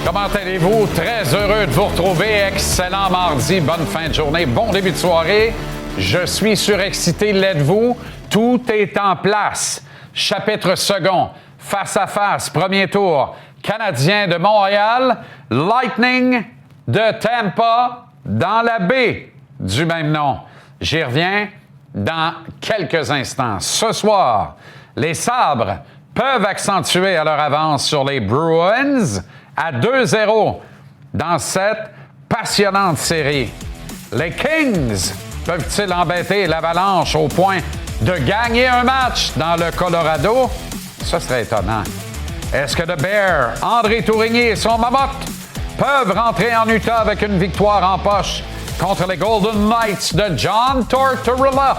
Comment allez-vous? Très heureux de vous retrouver. Excellent mardi, bonne fin de journée, bon début de soirée. Je suis surexcité, l'êtes-vous? Tout est en place. Chapitre second, face à face, premier tour. Canadien de Montréal, Lightning de Tampa dans la baie du même nom. J'y reviens dans quelques instants. Ce soir, les Sabres peuvent accentuer à leur avance sur les Bruins à 2-0 dans cette passionnante série. Les Kings peuvent-ils embêter l'Avalanche au point de gagner un match dans le Colorado? Ça serait étonnant. Est-ce que The Bear, André Tourigny et son mamotte peuvent rentrer en Utah avec une victoire en poche contre les Golden Knights de John Tortorella,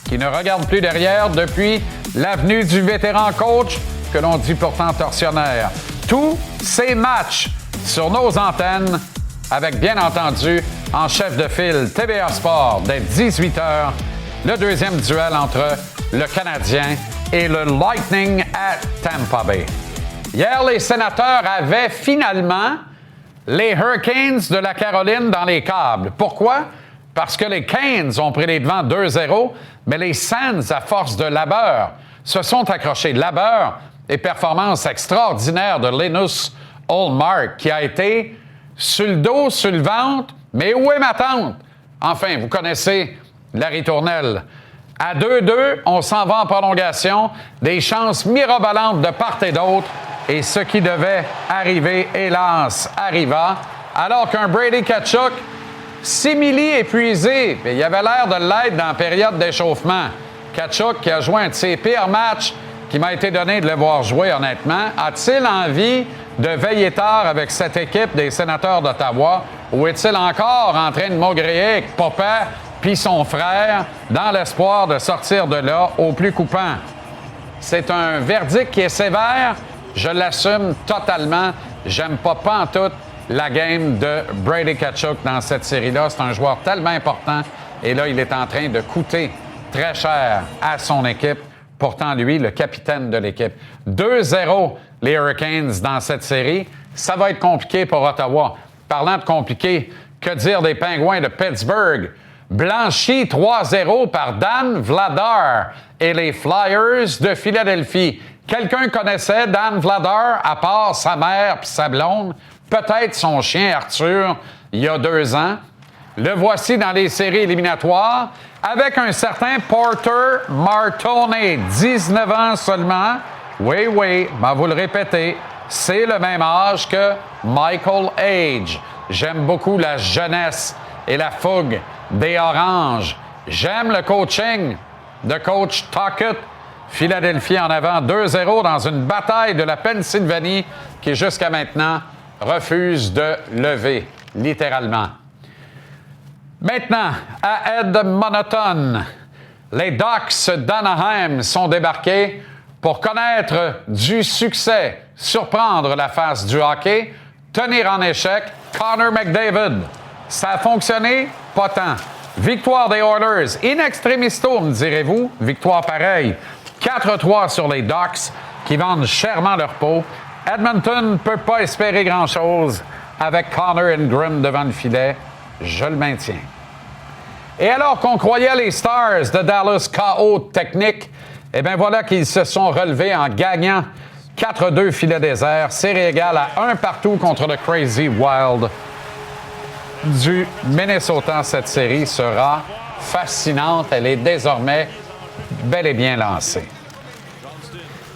qui ne regarde plus derrière depuis l'avenue du vétéran coach que l'on dit pourtant tortionnaire. Tous ces matchs sur nos antennes avec, bien entendu, en chef de file TVA Sport dès 18h, le deuxième duel entre le Canadien et le Lightning à Tampa Bay. Hier, les Sénateurs avaient finalement les Hurricanes de la Caroline dans les câbles. Pourquoi? Parce que les Canes ont pris les devants 2-0, mais les Sens, à force de labeur, se sont accrochés. Labeur et performance extraordinaire de Linus Ullmark, qui a été sur le dos, sur le ventre, mais où est ma tante? Enfin, vous connaissez la ritournelle. À 2-2, on s'en va en prolongation. Des chances mirobolantes de part et d'autre. Et ce qui devait arriver, hélas, arriva. Alors qu'un Brady Tkachuk, simili-épuisé, il avait l'air de l'être dans la période d'échauffement. Tkachuk, qui a joué un de ses pires matchs qui m'a été donné de le voir jouer, honnêtement, a-t-il envie de veiller tard avec cette équipe des Sénateurs d'Ottawa ou est-il encore en train de maugréer avec papa puis son frère dans l'espoir de sortir de là au plus coupant? C'est un verdict qui est sévère. Je l'assume totalement. J'aime pas pantoute la game de Brady Tkachuk dans cette série-là. C'est un joueur tellement important. Et là, il est en train de coûter très cher à son équipe. Pourtant, lui, le capitaine de l'équipe. 2-0, les Hurricanes dans cette série. Ça va être compliqué pour Ottawa. Parlant de compliqué, que dire des Pingouins de Pittsburgh? Blanchis 3-0 par Dan Vladar et les Flyers de Philadelphie. Quelqu'un connaissait Dan Vladar, à part sa mère et sa blonde, peut-être son chien Arthur, il y a 2 ans. Le voici dans les séries éliminatoires avec un certain Porter Martone, 19 ans seulement. Oui, mais vous le répétez, c'est le même âge que Michael Age. J'aime beaucoup la jeunesse et la fougue des Oranges. J'aime le coaching de coach Tuckett. Philadelphie en avant 2-0 dans une bataille de la Pennsylvanie qui, jusqu'à maintenant, refuse de lever, littéralement. Maintenant, à Edmonton, les Ducks d'Anaheim sont débarqués pour connaître du succès, surprendre la face du hockey, tenir en échec Connor McDavid. Ça a fonctionné? Pas tant. Victoire des Oilers, in extremisto, me direz-vous. Victoire pareille. 4-3 sur les Ducks qui vendent chèrement leur peau. Edmonton ne peut pas espérer grand-chose avec Connor Ingram devant le filet. Je le maintiens. Et alors qu'on croyait les Stars de Dallas KO technique, eh bien voilà qu'ils se sont relevés en gagnant 4-2 filet désert. Série égale à 1 partout contre le Crazy Wild du Minnesota. Cette série sera fascinante. Elle est désormais bel et bien lancée.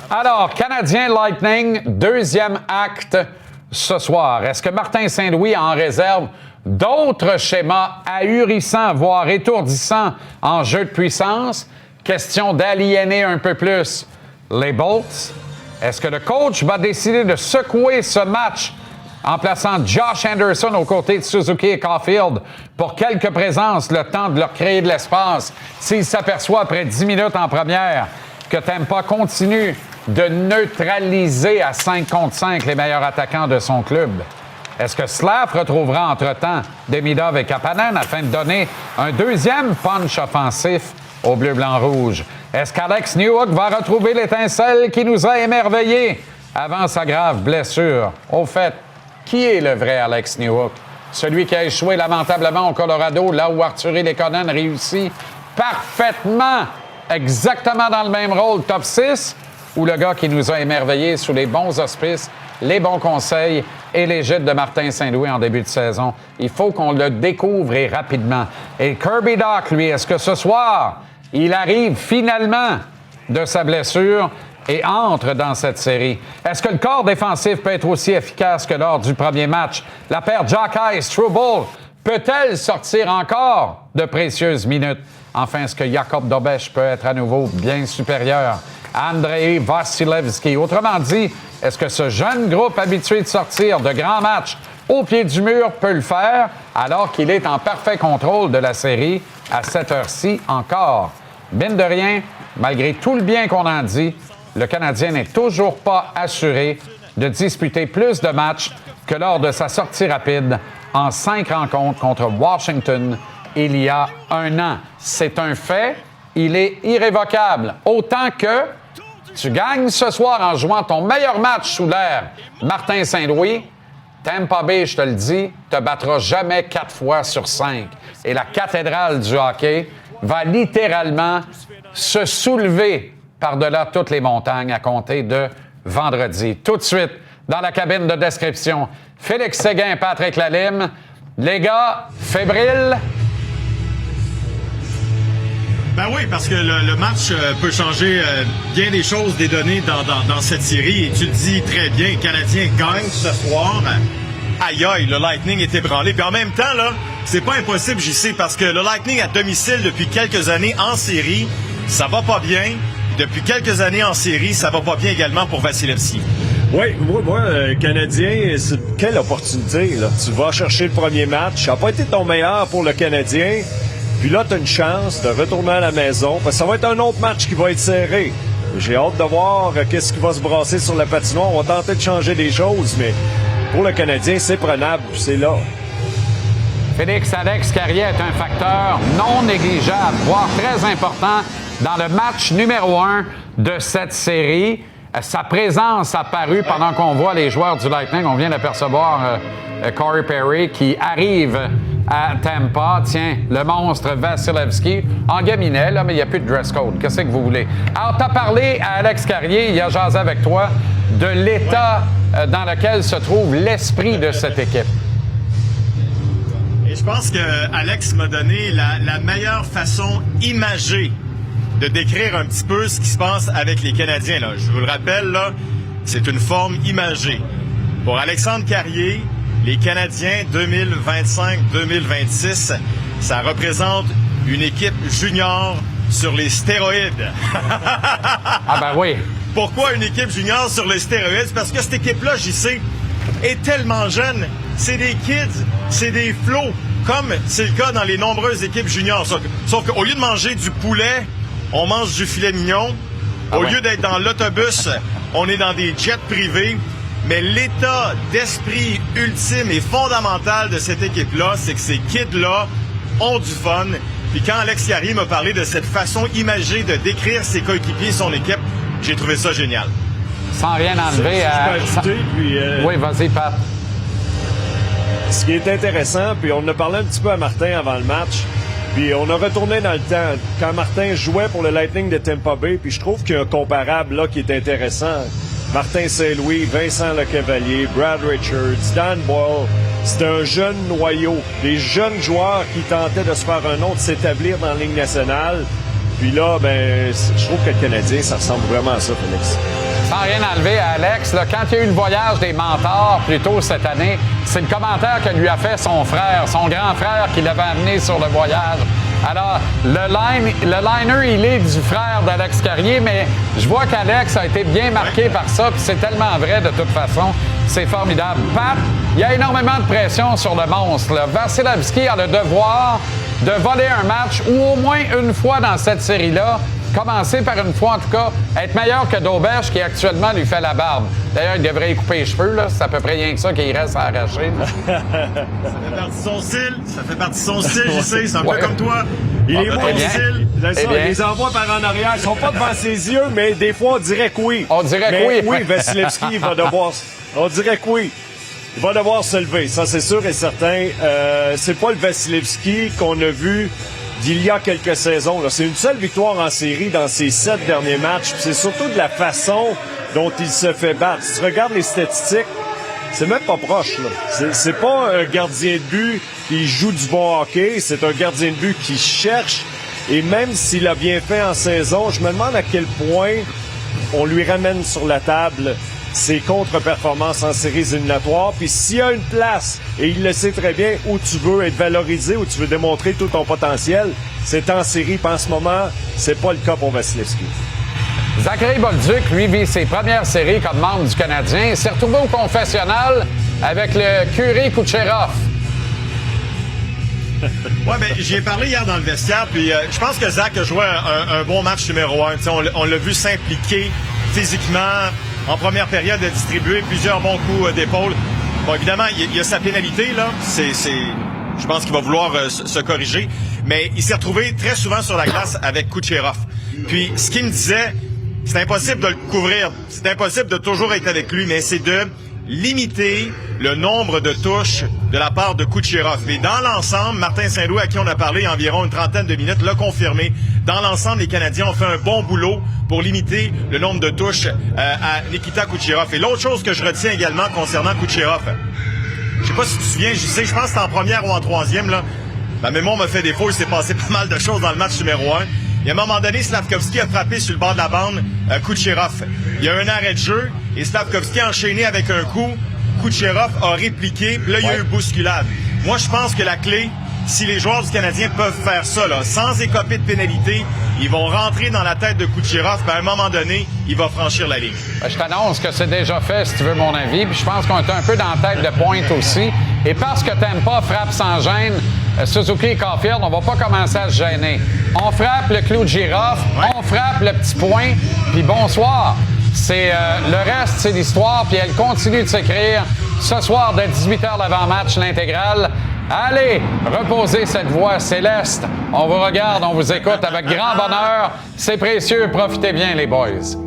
Alors, Canadien Lightning, deuxième acte ce soir. Est-ce que Martin Saint-Louis en réserve d'autres schémas ahurissants, voire étourdissants en jeu de puissance? Question d'aliéner un peu plus les Bolts. Est-ce que le coach va décider de secouer ce match en plaçant Josh Anderson aux côtés de Suzuki et Caulfield pour quelques présences, le temps de leur créer de l'espace, s'il s'aperçoit après 10 minutes en première que Tampa continue de neutraliser à 5 contre 5 les meilleurs attaquants de son club? Est-ce que Slav retrouvera entre-temps Demidov et Kapanen afin de donner un deuxième punch offensif au bleu-blanc-rouge? Est-ce qu'Alex Newhook va retrouver l'étincelle qui nous a émerveillés avant sa grave blessure? Au fait, Qui est le vrai Alex Newhook? Celui qui a échoué lamentablement au Colorado, là où Artturi Lekonen réussit parfaitement, exactement dans le même rôle, top 6, ou le gars qui nous a émerveillés sous les bons auspices, les bons conseils et l'égide de Martin Saint-Louis en début de saison. Il faut qu'on le découvre et rapidement. Et Kirby Dach, lui, est-ce que ce soir, il arrive finalement de sa blessure et entre dans cette série? Est-ce que le corps défensif peut être aussi efficace que lors du premier match? La paire Jockey-Struble peut-elle sortir encore de précieuses minutes? Enfin, est-ce que Jakub Dobeš peut être à nouveau bien supérieur à Andrei Vasilevskiy? Autrement dit, est-ce que ce jeune groupe habitué de sortir de grands matchs au pied du mur peut le faire alors qu'il est en parfait contrôle de la série à cette heure-ci encore? Mine de rien, malgré tout le bien qu'on en dit, le Canadien n'est toujours pas assuré de disputer plus de matchs que lors de sa sortie rapide en 5 rencontres contre Washington il y a un an. C'est un fait, il est irrévocable. Autant que tu gagnes ce soir en jouant ton meilleur match sous l'air, Martin Saint-Louis, Tampa Bay, je te le dis, te battra jamais 4 fois sur 5. Et la cathédrale du hockey va littéralement se soulever par-delà toutes les montagnes à compter de vendredi. Tout de suite, dans la cabine de description, Félix Séguin, Patrick Lalime. Les gars, fébriles? Ben oui, parce que le match peut changer bien des choses, des données dans cette série. Et tu le dis très bien, le Canadien gagne ce soir. Aïe aïe, le Lightning est ébranlé. Puis en même temps, là, c'est pas impossible, j'y sais, parce que le Lightning à domicile depuis quelques années en série, ça va pas bien. Depuis quelques années en série, ça va pas bien également pour Vasilevskiy. Oui, moi, Canadien, quelle opportunité, là. Tu vas chercher le premier match. Ça n'a pas été ton meilleur pour le Canadien. Puis là, tu as une chance de retourner à la maison. Parce que ça va être un autre match qui va être serré. J'ai hâte de voir qu'est-ce qui va se brasser sur la patinoire. On va tenter de changer des choses, mais pour le Canadien, c'est prenable. C'est là. Félix, Alex Carrier est un facteur non négligeable, voire très important dans le match numéro 1 de cette série. Sa présence a paru pendant qu'on voit les joueurs du Lightning. On vient d'apercevoir Corey Perry qui arrive à Tampa. Tiens, le monstre Vasilevskiy en gaminet, là, mais il n'y a plus de dress code. Qu'est-ce que vous voulez? Alors, tu as parlé à Alex Carrier, il a jasé avec toi, de l'état dans lequel se trouve l'esprit de cette équipe. Et je pense que Alex m'a donné la meilleure façon imagée de décrire un petit peu ce qui se passe avec les Canadiens. Là. Je vous le rappelle, là, c'est une forme imagée. Pour Alexandre Carrier, les Canadiens 2025-2026, ça représente une équipe junior sur les stéroïdes. Ah ben oui. Pourquoi une équipe junior sur les stéroïdes? Parce que cette équipe-là, j'y sais, est tellement jeune. C'est des kids, c'est des flots, comme c'est le cas dans les nombreuses équipes juniors. Sauf qu'au lieu de manger du poulet, on mange du filet mignon. Au lieu d'être dans l'autobus, on est dans des jets privés. Mais l'état d'esprit ultime et fondamental de cette équipe-là, c'est que ces kids-là ont du fun. Puis quand Alex Carrier m'a parlé de cette façon imagée de décrire ses coéquipiers et son équipe, j'ai trouvé ça génial. Sans rien enlever à... Oui, vas-y, Pat. Ce qui est intéressant, puis on en a parlé un petit peu à Martin avant le match, puis on a retourné dans le temps, quand Martin jouait pour le Lightning de Tampa Bay, puis je trouve qu'il y a un comparable là qui est intéressant. Martin Saint-Louis, Vincent Lecavalier, Brad Richards, Dan Boyle, c'était un jeune noyau, des jeunes joueurs qui tentaient de se faire un nom, de s'établir dans la Ligue nationale. Puis là, ben, je trouve que le Canadien, ça ressemble vraiment à ça, Félix. Sans rien enlever à Alex, là, quand il y a eu le voyage des mentors plus tôt cette année, c'est le commentaire que lui a fait son frère, son grand frère qui l'avait amené sur le voyage. Alors, le liner, il est du frère d'Alex Carrier, mais je vois qu'Alex a été bien marqué par ça, puis c'est tellement vrai de toute façon. C'est formidable. Pat, il y a énormément de pression sur le monstre. Là. Vasilevskiy a le devoir de voler un match, ou au moins une fois dans cette série-là, commencer par une fois, en tout cas, être meilleur que Dobeš, qui actuellement lui fait la barbe. D'ailleurs, il devrait y couper les cheveux, là. C'est à peu près rien que ça qu'il reste à arracher. Ça fait partie de son style. Ça fait partie de son style, je sais. C'est un peu comme toi. Il est moins style. Il les envoie par en arrière. Ils sont pas devant ses yeux, mais des fois, on dirait que oui. On dirait que oui. Oui, Vasilevskiy va devoir... On dirait que oui. il va devoir se lever, ça c'est sûr et certain. C'est pas le Vasilevskiy qu'on a vu d'il y a quelques saisons. Là. C'est une seule victoire en série dans ses 7 derniers matchs. Puis c'est surtout de la façon dont il se fait battre. Si tu regardes les statistiques, c'est même pas proche. Là. C'est pas un gardien de but qui joue du bon hockey. C'est un gardien de but qui cherche. Et même s'il a bien fait en saison, je me demande à quel point on lui ramène sur la table ses contre-performances en séries éliminatoires. Puis s'il y a une place, et il le sait très bien, où tu veux être valorisé, où tu veux démontrer tout ton potentiel, c'est en série. Puis en ce moment, c'est pas le cas pour Vasilevskiy. Zachary Bolduc, lui, vit ses premières séries comme membre du Canadien. Il s'est retrouvé au confessionnal avec le curé Kucherov. Ouais, ben j'y ai parlé hier dans le vestiaire, puis je pense que Zach a joué un bon match numéro 1. On l'a vu s'impliquer physiquement. En première période, a distribué plusieurs bons coups d'épaule. Bon, évidemment, il y a sa pénalité, là. Je pense qu'il va vouloir se corriger. Mais il s'est retrouvé très souvent sur la glace avec Kucherov. Puis, ce qu'il me disait, c'est impossible de le couvrir. C'est impossible de toujours être avec lui, mais c'est de limiter le nombre de touches de la part de Kucherov. Et dans l'ensemble, Martin Saint-Louis, à qui on a parlé environ une trentaine de minutes, l'a confirmé. Dans l'ensemble, les Canadiens ont fait un bon boulot pour limiter le nombre de touches à Nikita Kucherov. Et l'autre chose que je retiens également concernant Kucherov, je sais pas si tu te souviens, je pense que c'était en première ou en troisième, là. Ma mémoire me fait défaut, il s'est passé pas mal de choses dans le match numéro 1. Et à un moment donné, Slavkovski a frappé sur le bord de la bande Kucherov. Il y a un arrêt de jeu et Slavkovski a enchaîné avec un coup. Kucherov a répliqué, puis là, il y a eu bousculade. Moi, je pense que la clé, si les joueurs du Canadien peuvent faire ça, là, sans écoper de pénalité, ils vont rentrer dans la tête de Kucherov, puis à un moment donné, il va franchir la ligne. Je t'annonce que c'est déjà fait, si tu veux mon avis, puis je pense qu'on est un peu dans la tête de pointe aussi. Et parce que Tampa frappe sans gêne, Suzuki et Caulfield, on va pas commencer à se gêner. On frappe le clou de girofle, on frappe le petit point, puis bonsoir. C'est le reste, c'est l'histoire, puis elle continue de s'écrire. Ce soir, dès 18h l'avant-match, l'intégrale. Allez, reposez cette voix céleste. On vous regarde, on vous écoute avec grand bonheur. C'est précieux, profitez bien, les boys.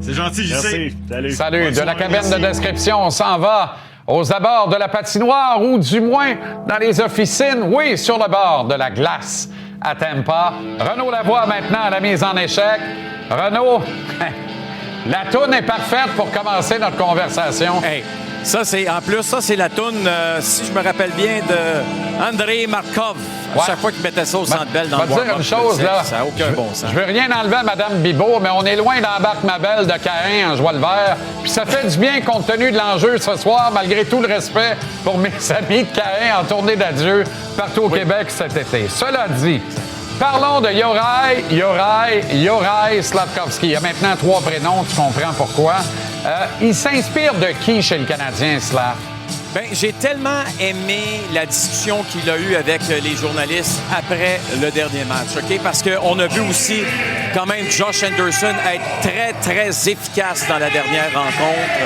C'est gentil, je sais. Salut. Salut. Bonne De la soirée, cabine merci. de description, on s'en va aux abords de la patinoire ou du moins dans les officines, oui, sur le bord de la glace à Tampa. Renaud Lavoie maintenant à la mise en échec. Renaud, la toune est parfaite pour commencer notre conversation. Hey, ça c'est la toune, si je me rappelle bien, de Andrei Markov. À chaque fois qu'il mettait ça au Centre Bell dans le warm-up, warm-up, dire une chose, là. ça n'a aucun bon sens. Je veux rien enlever à Mme Bibeau, mais on est loin d'embarque ma belle de Caïn en joie le vert. Puis ça fait du bien compte tenu de l'enjeu ce soir, malgré tout le respect pour mes amis de Caïn en tournée d'adieu partout au Québec cet été. Cela dit, parlons de Juraj Slavkovski. Il y a maintenant 3 prénoms, tu comprends pourquoi. Il s'inspire de qui chez le Canadien, Slav? Ben, j'ai tellement aimé la discussion qu'il a eue avec les journalistes après le dernier match, OK? Parce qu'on a vu aussi quand même Josh Anderson être très, très efficace dans la dernière rencontre.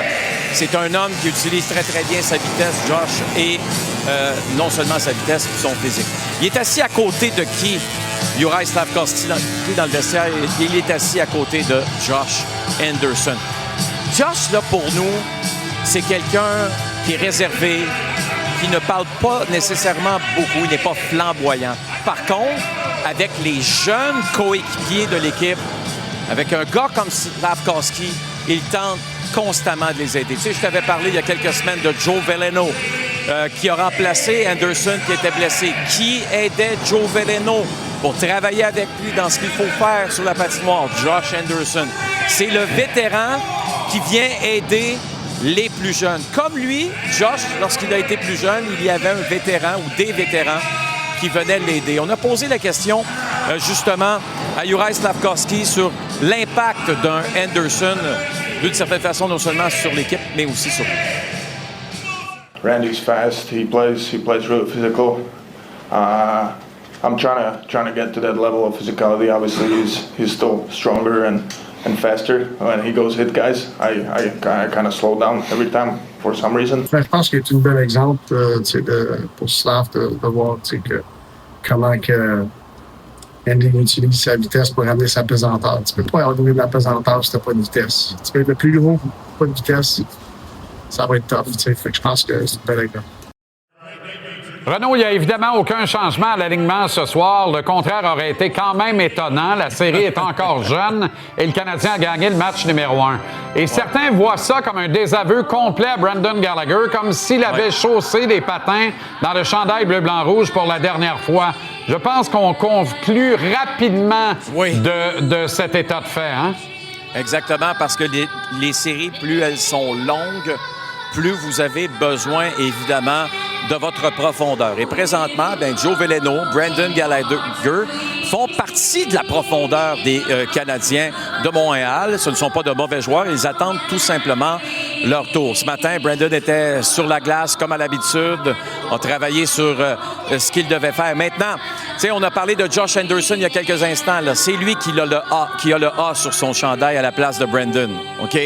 C'est un homme qui utilise très, très bien sa vitesse, Josh, et non seulement sa vitesse, mais son physique. Il est assis à côté de qui? Juraj Slavkovski dans le vestiaire, il est assis à côté de Josh Anderson. Josh, là, pour nous, c'est quelqu'un qui est réservé, qui ne parle pas nécessairement beaucoup, il n'est pas flamboyant. Par contre, avec les jeunes coéquipiers de l'équipe, avec un gars comme Slavkovski, il tente constamment de les aider. Tu sais, je t'avais parlé il y a quelques semaines de Joe Veleno, qui a remplacé Anderson qui était blessé. Qui aidait Joe Veleno pour travailler avec lui dans ce qu'il faut faire sur la patinoire? Josh Anderson. C'est le vétéran qui vient aider les plus jeunes. Comme lui, Josh, lorsqu'il a été plus jeune, il y avait un vétéran ou des vétérans qui venaient l'aider. On a posé la question, justement, à Juraj Slavkovski sur l'impact d'un Anderson, d'une certaine façon, non seulement sur l'équipe, mais aussi sur lui. Randy's fast. He plays really physical. I'm trying to get to that level of physicality. Obviously, he's still stronger and faster. When he goes hit guys, I kind of slow down every time for some reason. Je pense qu'il est un bel exemple pour Slav de voir comment que Andy utilise sa vitesse pour amener sa pesanteur. Tu peux pas avoir de la pesanteur si tu n'as pas de vitesse. Tu peux être le plus gros, pas de vitesse. ça va être tough. T'sais. Fait que je pense que c'est une belle règle. Renaud, il n'y a évidemment aucun changement à l'alignement ce soir. Le contraire aurait été quand même étonnant. La série est encore jeune et le Canadien a gagné le match numéro 1. Et certains voient ça comme un désaveu complet à Brendan Gallagher, comme s'il avait chaussé des patins dans le chandail bleu-blanc-rouge pour la dernière fois. Je pense qu'on conclut rapidement de cet état de fait. Hein? Exactement, parce que les séries, plus elles sont longues, plus vous avez besoin, évidemment, de votre profondeur. Et présentement, Joe Veleno, Brendan Gallagher font partie de la profondeur des Canadiens de Montréal. Ce ne sont pas de mauvais joueurs. Ils attendent tout simplement leur tour. Ce matin, Brendan était sur la glace comme à l'habitude. A travaillé sur ce qu'il devait faire. Maintenant, on a parlé de Josh Anderson il y a quelques instants. Là. C'est lui qui a le A sur son chandail à la place de Brendan. OK?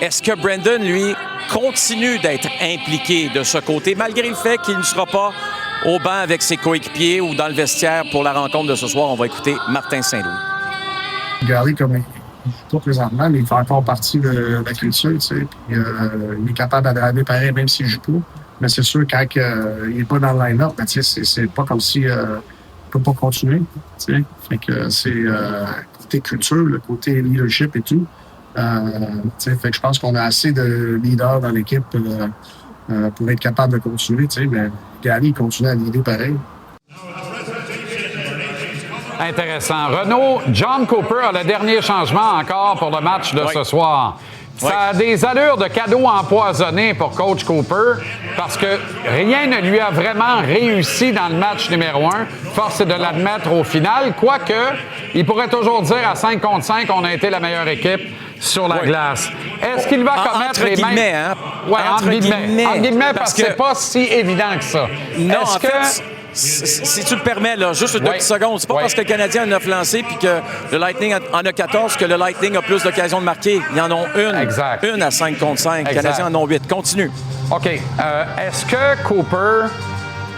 Est-ce que Brendan, lui, continue d'être impliqué de ce côté, malgré le fait qu'il ne sera pas au banc avec ses coéquipiers ou dans le vestiaire pour la rencontre de ce soir? On va écouter Martin Saint-Louis. Gary, comme il joue présentement, mais il fait encore partie de la culture, tu sais. Puis, il est capable d'adapter pareil, même s'il joue pas. Mais c'est sûr, quand il n'est pas dans le line-up, ben, c'est pas comme s'il ne peut pas continuer, tu sais. Fait que c'est le côté culture, le côté leadership et tout. Fait que je pense qu'on a assez de leaders dans l'équipe pour être capable de continuer. Mais Gary continue à leader pareil. Intéressant. Renaud, John Cooper a le dernier changement encore pour le match de ce soir. Ça a des allures de cadeau empoisonné pour Coach Cooper parce que rien ne lui a vraiment réussi dans le match numéro 1. Force est de l'admettre au final. Quoique, il pourrait toujours dire à 5 contre 5 qu'on a été la meilleure équipe sur la glace. Est-ce qu'il va commettre les mêmes... Hein? Oui, entre guillemets, parce que c'est pas si évident que ça. Non, en fait, si tu le permets, là, juste 2 petites secondes, c'est pas parce que le Canadien en a lancé puis que le Lightning en a 14 que le Lightning a plus d'occasions de marquer. Ils en ont une. Exact. Une à 5 contre 5. Les Canadiens en ont 8. Continue. OK. Est-ce que Cooper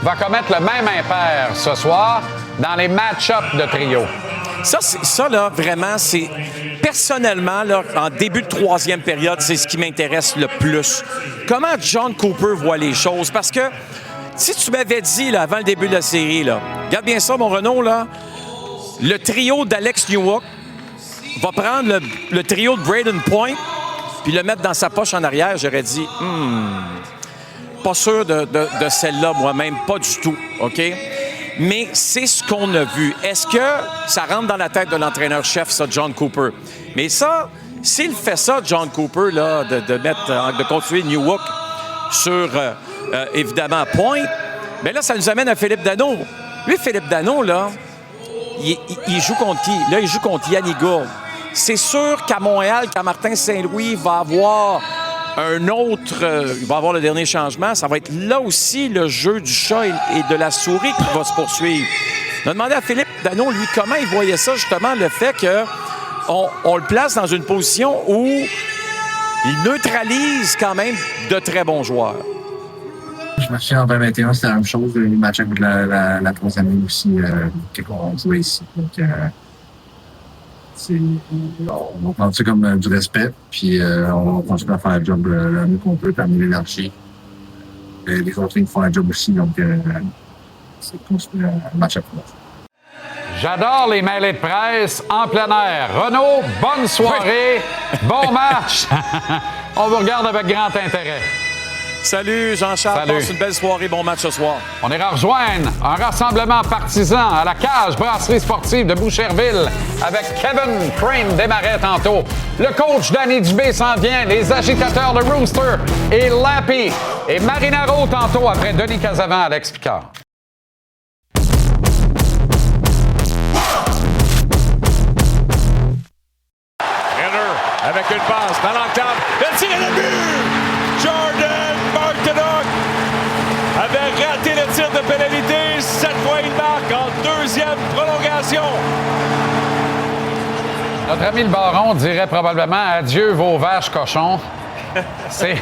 va commettre le même impair ce soir dans les match-ups de trio? Ça, là, vraiment, c'est... Personnellement, là, en début de 3e période, c'est ce qui m'intéresse le plus. Comment John Cooper voit les choses? Parce que si tu m'avais dit, là, avant le début de la série, là, regarde bien ça, mon Renaud, là, le trio d'Alex Newhook va prendre le trio de Brayden Point puis le mettre dans sa poche en arrière, j'aurais dit, pas sûr de celle-là, moi-même, pas du tout, OK? Mais c'est ce qu'on a vu. Est-ce que ça rentre dans la tête de l'entraîneur-chef, ça, John Cooper? Mais ça, s'il fait ça, John Cooper, là, de continuer Newhook sur, évidemment, Point, bien là, ça nous amène à Philippe Danault. Lui, Philippe Danault, là, il joue contre qui? Là, il joue contre Yannick Gourde. C'est sûr qu'à Montréal, quand Martin Saint-Louis va avoir un autre... il va avoir le dernier changement. Ça va être là aussi le jeu du chat et de la souris qui va se poursuivre. On a demandé à Philippe Danault, lui, comment il voyait ça, justement, le fait qu'on le place dans une position où il neutralise quand même de très bons joueurs. Je me souviens en 2021, c'était la même chose. Le match avec la troisième année aussi, qu'on jouait ici. Donc, on prend ça comme du respect, puis on continue à faire le job le mieux qu'on peut, puis amener l'énergie. Les autres, ils font un job aussi, donc c'est construire un match à fois. J'adore les mêlées de presse en plein air. Renaud, bonne soirée, bon match. On vous regarde avec grand intérêt. Salut Jean-Charles, passe une belle soirée, bon match ce soir. On ira rejoindre un rassemblement partisan à la cage brasserie sportive de Boucherville avec Kevin Crane Desmarais tantôt. Le coach Danny Dubé s'en vient, les agitateurs de Rooster et Lappy et Marinaro tantôt après Denis Casavant, Alex Picard. Avec une passe dans l'enclave. Le tir et le but! Jordan Martinook avait raté le tir de pénalité. Cette fois, il marque en deuxième prolongation. Notre ami le baron dirait probablement « Adieu vos vaches cochons ». C'est...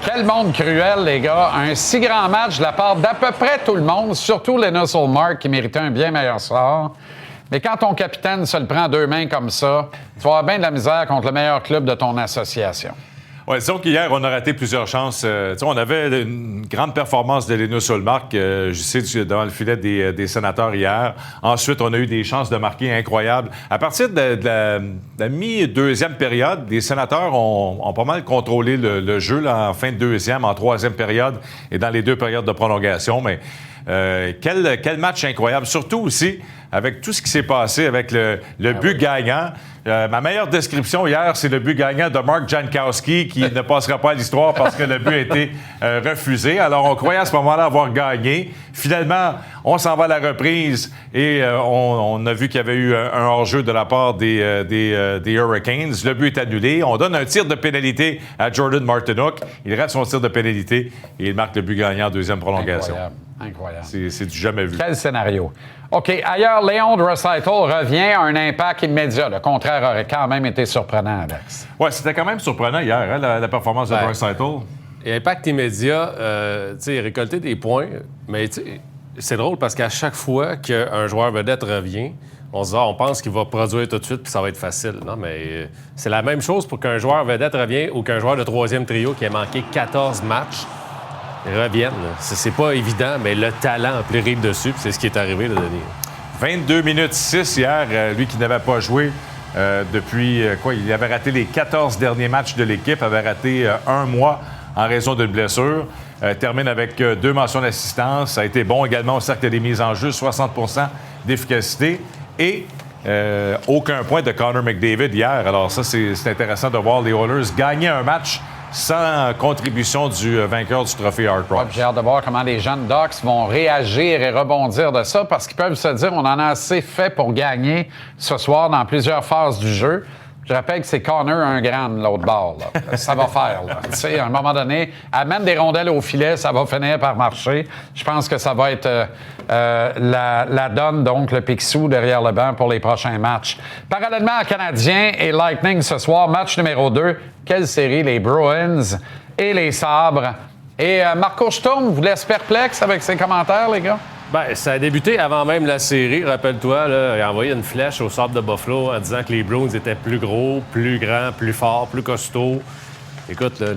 Quel monde cruel, les gars. Un si grand match de la part d'à peu près tout le monde, surtout Linus Ullmark qui méritait un bien meilleur sort. Mais quand ton capitaine se le prend 2 mains comme ça, tu vas avoir bien de la misère contre le meilleur club de ton association. Ouais, disons qu'hier, on a raté plusieurs chances. On avait une grande performance de Linus Ullmark, je sais, devant le filet des Sénateurs hier. Ensuite, on a eu des chances de marquer incroyables. À partir de la mi-deuxième période, les Sénateurs ont pas mal contrôlé le jeu là, en fin de deuxième, en troisième période et dans les 2 périodes de prolongation. Mais quel match incroyable. Surtout aussi avec tout ce qui s'est passé avec le but gagnant. Ma meilleure description hier, c'est le but gagnant de Mark Jankowski qui ne passera pas à l'histoire parce que le but a été refusé. Alors, on croyait à ce moment-là avoir gagné. Finalement, on s'en va à la reprise et on a vu qu'il y avait eu un hors-jeu de la part des Hurricanes. Le but est annulé. On donne un tir de pénalité à Jordan Martinook. Il rate son tir de pénalité et il marque le but gagnant en deuxième prolongation. Incroyable. C'est du jamais vu. Quel scénario. OK. Ailleurs, Leon Draisaitl revient à un impact immédiat. Le contraire aurait quand même été surprenant, Alex. Oui, c'était quand même surprenant hier, hein, la performance de Draisaitl. Et impact immédiat, récolter des points. Mais c'est drôle parce qu'à chaque fois qu'un joueur vedette revient, on se dit, on pense qu'il va produire tout de suite puis ça va être facile. Non, mais c'est la même chose pour qu'un joueur vedette revienne ou qu'un joueur de troisième trio qui a manqué 14 matchs revienne. C'est pas évident, mais le talent a pris rire dessus, puis c'est ce qui est arrivé, le Denis. 22 minutes 6 hier, lui qui n'avait pas joué depuis il avait raté les 14 derniers matchs de l'équipe, avait raté 1 mois en raison d'une blessure. Termine avec 2 mentions d'assistance. Ça a été bon également au cercle des mises en jeu, 60 d'efficacité. Et aucun point de Connor McDavid hier. Alors ça, c'est intéressant de voir les Oilers gagner un match sans contribution du vainqueur du trophée Hart Rock. J'ai hâte de voir comment les jeunes Ducks vont réagir et rebondir de ça parce qu'ils peuvent se dire on en a assez fait pour gagner ce soir dans plusieurs phases du jeu. Je rappelle que c'est Connor un grand de l'autre bord. Là. Ça va faire. Tu sais, à un moment donné, amène des rondelles au filet, ça va finir par marcher. Je pense que ça va être la donne, donc le Picsou derrière le banc pour les prochains matchs. Parallèlement à Canadiens et Lightning ce soir, match numéro 2. Quelle série, les Bruins et les Sabres. Et Marco Sturm vous laisse perplexe avec ses commentaires, les gars? Bien, ça a débuté avant même la série. Rappelle-toi, là, il a envoyé une flèche au Sabres de Buffalo en disant que les Bruins étaient plus gros, plus grands, plus forts, plus costauds. Écoute, là,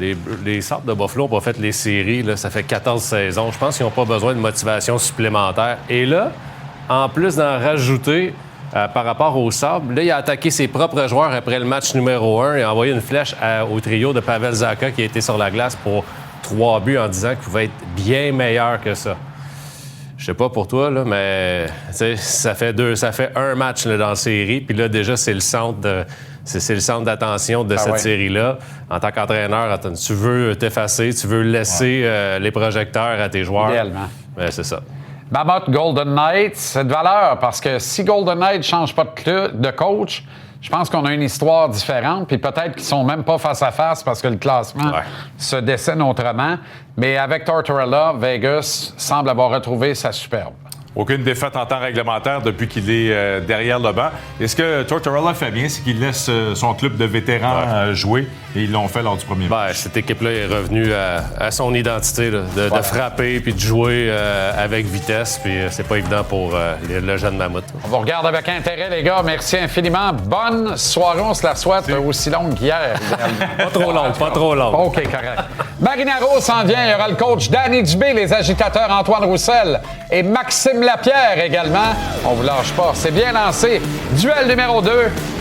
les Sabres de Buffalo n'ont pas fait les séries. Là, ça fait 14 saisons. Je pense qu'ils n'ont pas besoin de motivation supplémentaire. Et là, en plus d'en rajouter par rapport aux Sabres, là, il a attaqué ses propres joueurs après le match numéro 1 et a envoyé une flèche au trio de Pavel Zacha qui a été sur la glace pour 3 buts en disant qu'il pouvait être bien meilleur que ça. Je sais pas pour toi, là, mais ça fait un match là, dans la série, puis là, déjà, c'est le centre d'attention de cette série-là. En tant qu'entraîneur, tu veux t'effacer, tu veux laisser les projecteurs à tes joueurs. Idéalement. Mais c'est ça. Mammoth Golden Knights, c'est de valeur parce que si Golden Knights ne change pas de coach, je pense qu'on a une histoire différente, puis peut-être qu'ils sont même pas face à face parce que le classement se dessine autrement. Mais avec Tortorella, Vegas semble avoir retrouvé sa superbe. Aucune défaite en temps réglementaire depuis qu'il est derrière le banc. Et ce que Tortorella fait bien, c'est qu'il laisse son club de vétérans jouer. Et ils l'ont fait lors du premier match. Cette équipe-là est revenue à son identité, là, de frapper puis de jouer avec vitesse. Puis c'est pas évident pour le jeune Mammouth. On vous regarde avec intérêt, les gars. Merci infiniment. Bonne soirée. On se la souhaite aussi longue qu'hier. Pas trop longue. OK, correct. Marinaro s'en vient. Il y aura le coach Danny Dubé, les agitateurs Antoine Roussel et Maxime Lapierre également. On vous lâche pas. C'est bien lancé. Duel numéro 2,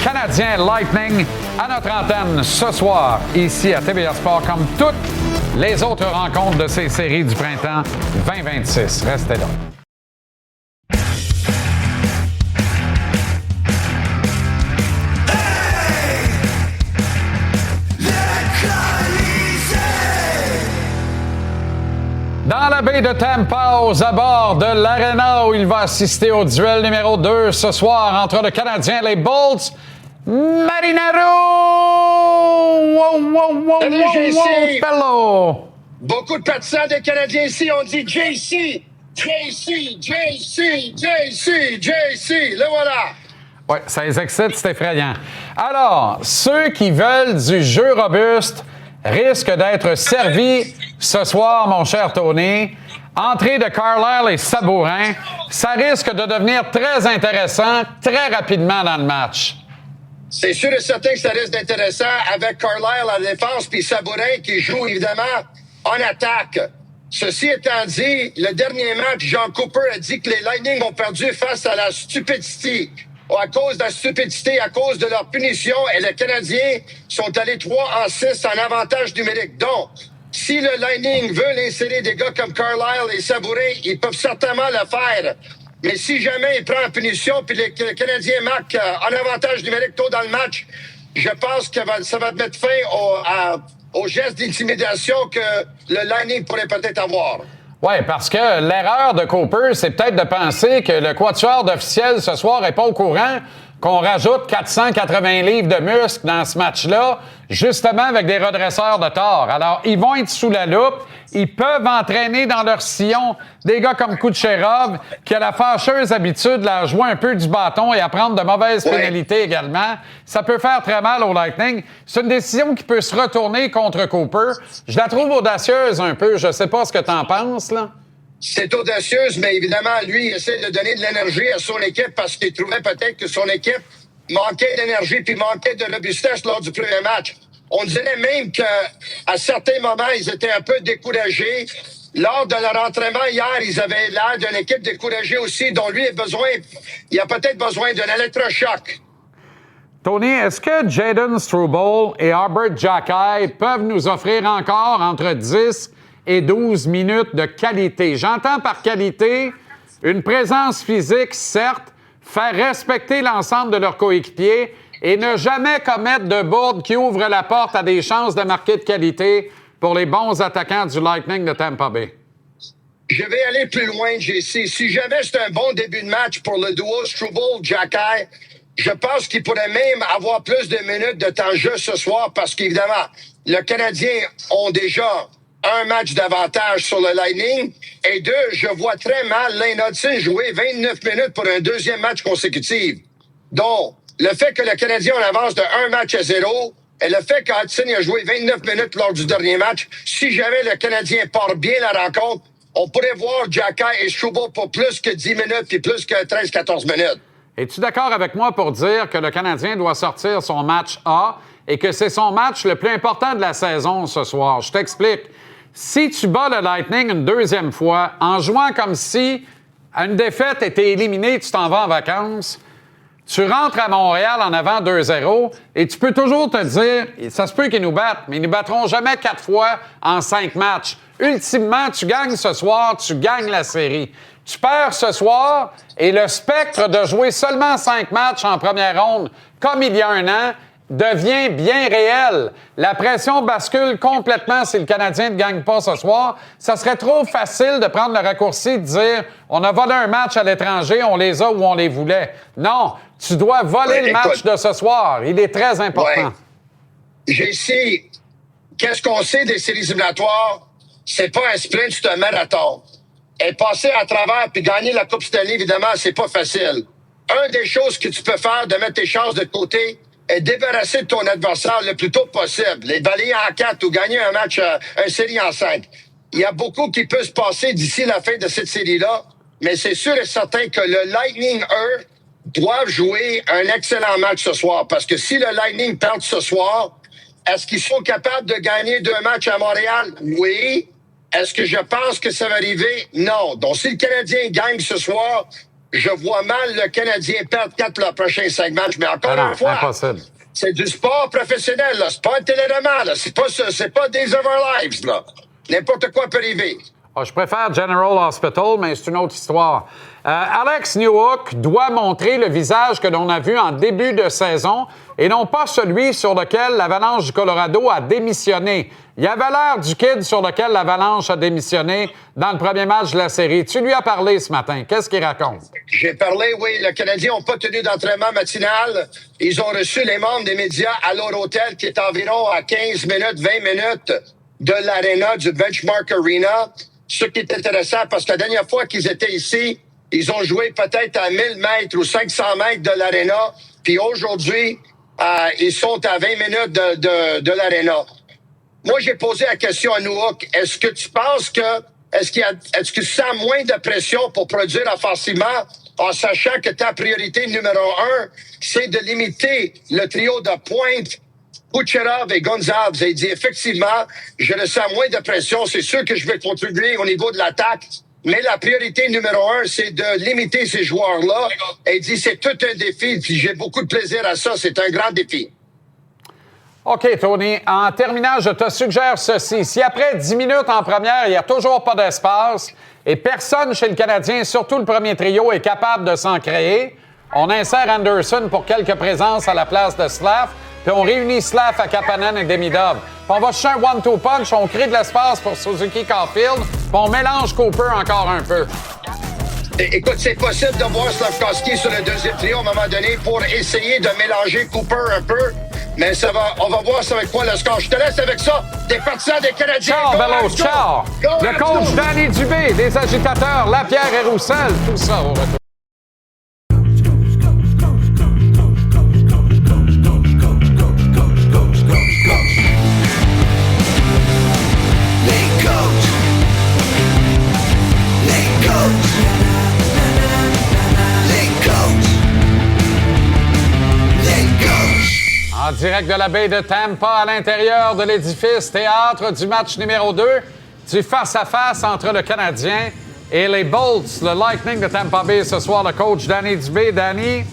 Canadien Lightning à notre antenne ce soir, ici à TVA Sport, comme toutes les autres rencontres de ces séries du printemps 2026. Restez là. Dans la baie de Tampa, aux abords de l'Arena où il va assister au duel numéro 2 ce soir entre le Canadien et les Bolts, Marinaro! Salut, JC! Fellow! Beaucoup de partisans des Canadiens ici ont dit JC! JC! JC! JC! JC! Le voilà! Oui, ça les excite, c'est effrayant. Alors, ceux qui veulent du jeu robuste risquent d'être servis ce soir, mon cher Tony. Entrée de Carlisle et Sabourin, ça risque de devenir très intéressant très rapidement dans le match. C'est sûr et certain que ça reste intéressant avec Carlisle à la défense puis Sabourin qui joue évidemment en attaque. Ceci étant dit, le dernier match, John Cooper a dit que les Lightning ont perdu face à la stupidité. À cause de la stupidité, à cause de leur punition, et les Canadiens sont allés 3-6 en avantage numérique. Donc, si le Lightning veut insérer des gars comme Carlisle et Sabourin, ils peuvent certainement le faire. Mais si jamais il prend en punition puis les Canadiens marquent en avantage numérique tôt dans le match, je pense que ça va mettre fin au geste d'intimidation que le Lightning pourrait peut-être avoir. Oui, parce que l'erreur de Cooper, c'est peut-être de penser que le quatuor d'officiel ce soir n'est pas au courant qu'on rajoute 480 livres de muscles dans ce match-là, justement avec des redresseurs de tort. Alors, ils vont être sous la loupe. Ils peuvent entraîner dans leur sillon des gars comme Kucherov, qui a la fâcheuse habitude de leur jouer un peu du bâton et à prendre de mauvaises pénalités également. Ça peut faire très mal au Lightning. C'est une décision qui peut se retourner contre Cooper. Je la trouve audacieuse un peu. Je sais pas ce que tu en penses, là. C'est audacieuse, mais évidemment, lui, il essaie de donner de l'énergie à son équipe parce qu'il trouvait peut-être que son équipe manquait d'énergie puis manquait de robustesse lors du premier match. On dirait même qu'à certains moments, ils étaient un peu découragés. Lors de leur entraînement hier, ils avaient l'air d'une équipe découragée aussi, dont lui il a peut-être besoin d'un électrochoc. Tony, est-ce que Jayden Struble et Albert Jacquet peuvent nous offrir encore entre 10 et 12 minutes de qualité? J'entends par qualité une présence physique, certes, faire respecter l'ensemble de leurs coéquipiers et ne jamais commettre de bourde qui ouvre la porte à des chances de marquer de qualité pour les bons attaquants du Lightning de Tampa Bay. Je vais aller plus loin, JC. Si jamais c'est un bon début de match pour le duo Struble-Jacquet, je pense qu'il pourrait même avoir plus de minutes de temps de jeu ce soir parce qu'évidemment, le Canadien ont déjà un match d'avantage sur le Lightning. Et deux, je vois très mal Lane Hudson jouer 29 minutes pour un deuxième match consécutif. Donc, le fait que le Canadien en avance de 1-0 et le fait qu'Hudson a joué 29 minutes lors du dernier match, si jamais le Canadien part bien la rencontre, on pourrait voir Jacquet et Struble pour plus que 10 minutes et plus que 13-14 minutes. Es-tu d'accord avec moi pour dire que le Canadien doit sortir son match A et que c'est son match le plus important de la saison ce soir? Je t'explique. Si tu bats le Lightning une deuxième fois en jouant comme si à une défaite était éliminée, tu t'en vas en vacances, tu rentres à Montréal en avant 2-0 et tu peux toujours te dire, ça se peut qu'ils nous battent, mais ils ne battront jamais 4 fois en 5 matchs. Ultimement, tu gagnes ce soir, tu gagnes la série. Tu perds ce soir et le spectre de jouer seulement 5 matchs en première ronde, comme il y a un an, devient bien réel. La pression bascule complètement si le Canadien ne gagne pas ce soir. Ça serait trop facile de prendre le raccourci de dire « On a volé un match à l'étranger, on les a où on les voulait ». Non, tu dois voler le match de ce soir. Il est très important. JC, qu'est-ce qu'on sait des séries éliminatoires? C'est pas un sprint, c'est un marathon. Et passer à travers puis gagner la Coupe Stanley, évidemment, c'est pas facile. Une des choses que tu peux faire de mettre tes chances de côté est débarrasser de ton adversaire le plus tôt possible. Les balayer en 4 ou gagner un match, une série en 5. Il y a beaucoup qui peut se passer d'ici la fin de cette série-là, mais c'est sûr et certain que le Lightning, eux, doivent jouer un excellent match ce soir. Parce que si le Lightning perd ce soir, est-ce qu'ils sont capables de gagner 2 matchs à Montréal? Oui. Est-ce que je pense que ça va arriver? Non. Donc, si le Canadien gagne ce soir, je vois mal le Canadien perdre 4 leurs prochains 5 matchs. Mais encore une fois, impossible. C'est du sport professionnel, là. C'est pas un téléroman, là. C'est pas Days of Our Lives, là. N'importe quoi peut arriver. Oh, je préfère General Hospital, mais c'est une autre histoire. Alex Newhook doit montrer le visage que l'on a vu en début de saison et non pas celui sur lequel l'Avalanche du Colorado a démissionné. Il y avait l'air du kid sur lequel l'Avalanche a démissionné dans le premier match de la série. Tu lui as parlé ce matin. Qu'est-ce qu'il raconte? J'ai parlé, oui. Les Canadiens n'ont pas tenu d'entraînement matinal. Ils ont reçu les membres des médias à leur hôtel qui est environ à 15 minutes, 20 minutes de l'aréna, du Benchmark Arena. Ce qui est intéressant parce que la dernière fois qu'ils étaient ici, ils ont joué peut-être à 1000 mètres ou 500 mètres de l'aréna. Puis aujourd'hui, ils sont à 20 minutes de l'aréna. Moi, j'ai posé la question à Newhook. Est-ce que tu penses que est-ce que tu sens moins de pression pour produire offensivement en sachant que ta priorité numéro 1, c'est de limiter le trio de pointe Kucherov et Gonzalez. Et il dit, effectivement, je le sens moins de pression. C'est sûr que je vais contribuer au niveau de l'attaque. Mais la priorité numéro 1, c'est de limiter ces joueurs-là. Et il dit, c'est tout un défi. Puis j'ai beaucoup de plaisir à ça. C'est un grand défi. OK, Tony. En terminant, je te suggère ceci. Si après 10 minutes en première, il n'y a toujours pas d'espace et personne chez le Canadien, surtout le premier trio, est capable de s'en créer, on insère Anderson pour quelques présences à la place de Slav, puis on réunit Slav à Kapanen et Demidov. Puis on va chercher un one-two punch, on crée de l'espace pour Suzuki Caulfield, puis on mélange Cooper encore un peu. Écoute, c'est possible de voir Slafkovsky sur le deuxième trio à un moment donné pour essayer de mélanger Cooper un peu. Mais on va voir ça avec quoi le score. Je te laisse avec ça. Des partisans des Canadiens. Ciao, Bellows, ciao! Le coach Danny Dubé, des agitateurs, Lapierre et Roussel, tout ça au retour. En direct de la baie de Tampa, à l'intérieur de l'édifice théâtre du match numéro 2, du face-à-face entre le Canadien et les Bolts, le Lightning de Tampa Bay ce soir, le coach Danny Dubé. Danny,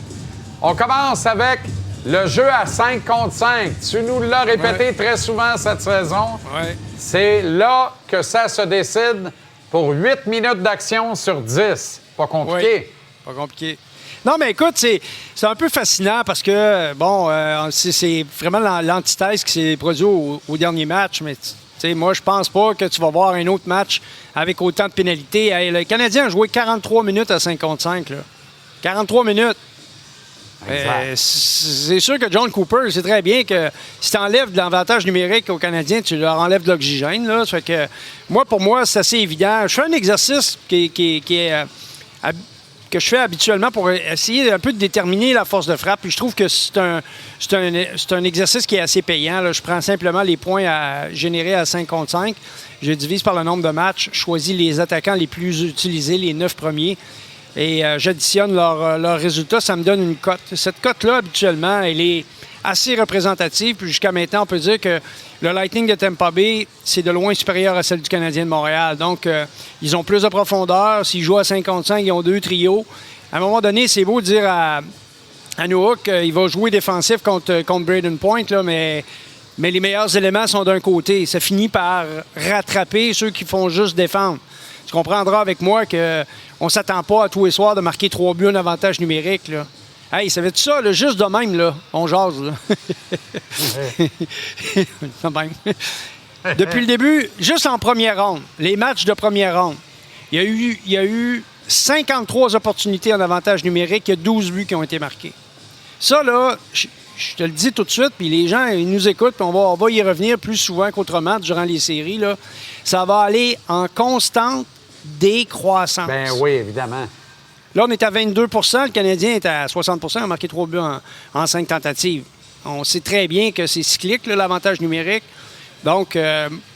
on commence avec le jeu à 5 contre 5. Tu nous l'as répété très souvent cette saison. Ouais. C'est là que ça se décide pour 8 minutes d'action sur 10. Pas compliqué. Oui, pas compliqué. Non, mais écoute, c'est un peu fascinant parce que, bon, c'est vraiment l'antithèse qui s'est produite au dernier match. Mais, tu sais, moi, je pense pas que tu vas voir un autre match avec autant de pénalités. Hey, le Canadien a joué 43 minutes à 5 contre 5. Là. 43 minutes. C'est sûr que John Cooper, c'est très bien que si tu enlèves de l'avantage numérique aux Canadiens, tu leur enlèves de l'oxygène. Là. Ça fait que, pour moi, c'est assez évident. Je fais un exercice qui est que je fais habituellement pour essayer un peu de déterminer la force de frappe. Puis je trouve que c'est un exercice qui est assez payant. Là. Je prends simplement les points à générer à 5 contre 5. Je divise par le nombre de matchs. Je choisis les attaquants les plus utilisés, les 9 premiers. Et j'additionne leurs résultats. Ça me donne une cote. Cette cote-là, habituellement, elle est assez représentative. Puis jusqu'à maintenant, on peut dire que le Lightning de Tampa Bay, c'est de loin supérieur à celle du Canadien de Montréal. Donc, ils ont plus de profondeur. S'ils jouent à 55, ils ont 2 trios. À un moment donné, c'est beau de dire à Nowak qu'il va jouer défensif contre Braden Point, là, mais les meilleurs éléments sont d'un côté. Ça finit par rattraper ceux qui font juste défendre. Tu comprendras avec moi qu'on ne s'attend pas à tous les soirs de marquer 3 buts en avantage numérique, là. Hey, savais-tu ça? Là, juste de même, là, on jase. Là. De même. Depuis le début, juste en première ronde, les matchs de première ronde, il y a eu 53 opportunités en avantage numérique, il y a 12 buts qui ont été marqués. Ça, là, je te le dis tout de suite, puis les gens, ils nous écoutent, puis on va y revenir plus souvent qu'autrement durant les séries. Là. Ça va aller en constante décroissance. Ben oui, évidemment. Là, on est à 22 le Canadien est à 60 il a marqué 3 buts en 5 tentatives. On sait très bien que c'est cyclique, là, l'avantage numérique. Donc,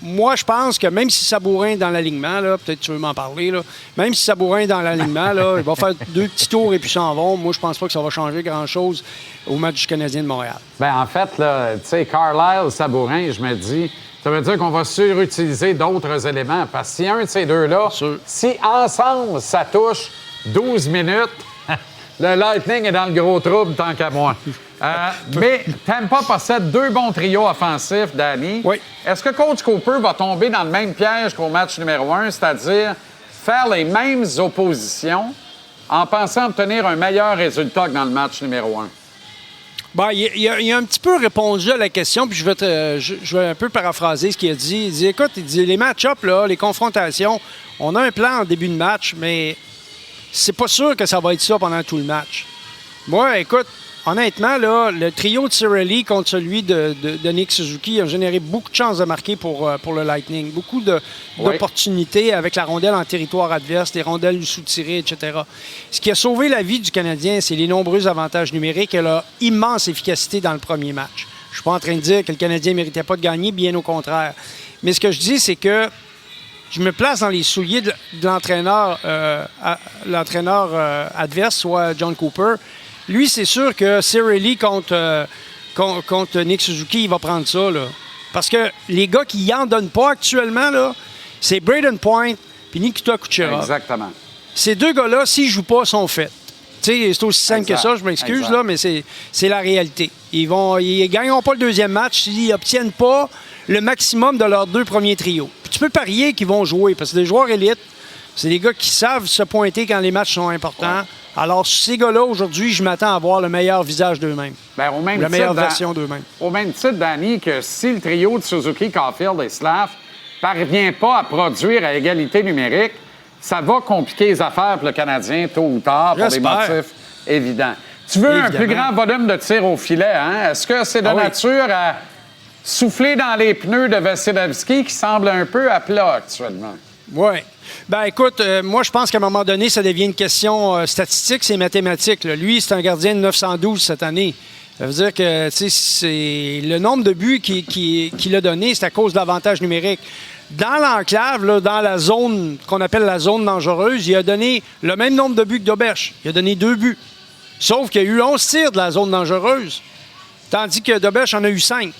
moi, je pense que même si Sabourin est dans l'alignement, là, peut-être tu veux m'en parler, là, même si Sabourin est dans l'alignement, là, il va faire 2 petits tours et puis s'en vont. Moi, je pense pas que ça va changer grand-chose au match du Canadien de Montréal. Bien, en fait, là, tu sais, Carlisle, Sabourin, je me dis, ça veut dire qu'on va surutiliser d'autres éléments. Parce que si un de ces deux-là, si ensemble, ça touche 12 minutes, le Lightning est dans le gros trouble tant qu'à moi. Mais Tampa possède 2 bons trios offensifs, Danny. Oui. Est-ce que Coach Cooper va tomber dans le même piège qu'au match numéro 1, c'est-à-dire faire les mêmes oppositions en pensant obtenir un meilleur résultat que dans le match numéro 1? Bien, il a un petit peu répondu à la question, puis je vais un peu paraphraser ce qu'il a dit. Il dit, écoute, les match-ups, là, les confrontations, on a un plan en début de match, mais c'est pas sûr que ça va être ça pendant tout le match. Moi, écoute, honnêtement, là, le trio de Cirelli contre celui de Nick Suzuki a généré beaucoup de chances de marquer pour le Lightning. Beaucoup d'opportunités avec la rondelle en territoire adverse, les rondelles sous-tirées, etc. Ce qui a sauvé la vie du Canadien, c'est les nombreux avantages numériques et leur immense efficacité dans le premier match. Je suis pas en train de dire que le Canadien ne méritait pas de gagner, bien au contraire. Mais ce que je dis, c'est que je me place dans les souliers de l'entraîneur adverse, soit John Cooper. Lui, c'est sûr que Cirelli contre Nick Suzuki, il va prendre ça, là. Parce que les gars qui y en donnent pas actuellement, là, c'est Braden Point et Nikita Kucherov. Exactement. Ces deux gars-là, s'ils jouent pas, sont faits. C'est aussi simple que ça, je m'excuse, là, mais c'est la réalité. Ils gagneront pas le deuxième match s'ils n'obtiennent pas le maximum de leurs 2 premiers trios. Puis tu peux parier qu'ils vont jouer, parce que des joueurs élites, c'est des gars qui savent se pointer quand les matchs sont importants. Ouais. Alors, ces gars-là, aujourd'hui, je m'attends à voir le meilleur visage d'eux-mêmes. Bien, la meilleure version d'eux-mêmes. Au même titre, Danny, que si le trio de Suzuki, Caulfield et Slav parvient pas à produire à égalité numérique, ça va compliquer les affaires pour le Canadien tôt ou tard pour des motifs évidents. Tu veux un plus grand volume de tir au filet, hein? Est-ce que c'est de nature à souffler dans les pneus de Vasilevski qui semble un peu à plat actuellement? Oui. Ben écoute, moi, je pense qu'à un moment donné, ça devient une question statistique, c'est mathématique. Là. Lui, c'est un gardien de 912 cette année. Ça veut dire que c'est le nombre de buts qu'il a donné, c'est à cause de l'avantage numérique. Dans l'enclave, là, dans la zone qu'on appelle la zone dangereuse, il a donné le même nombre de buts que Dobesch. Il a donné 2 buts. Sauf qu'il y a eu 11 tirs de la zone dangereuse, tandis que Dobesch en a eu 5.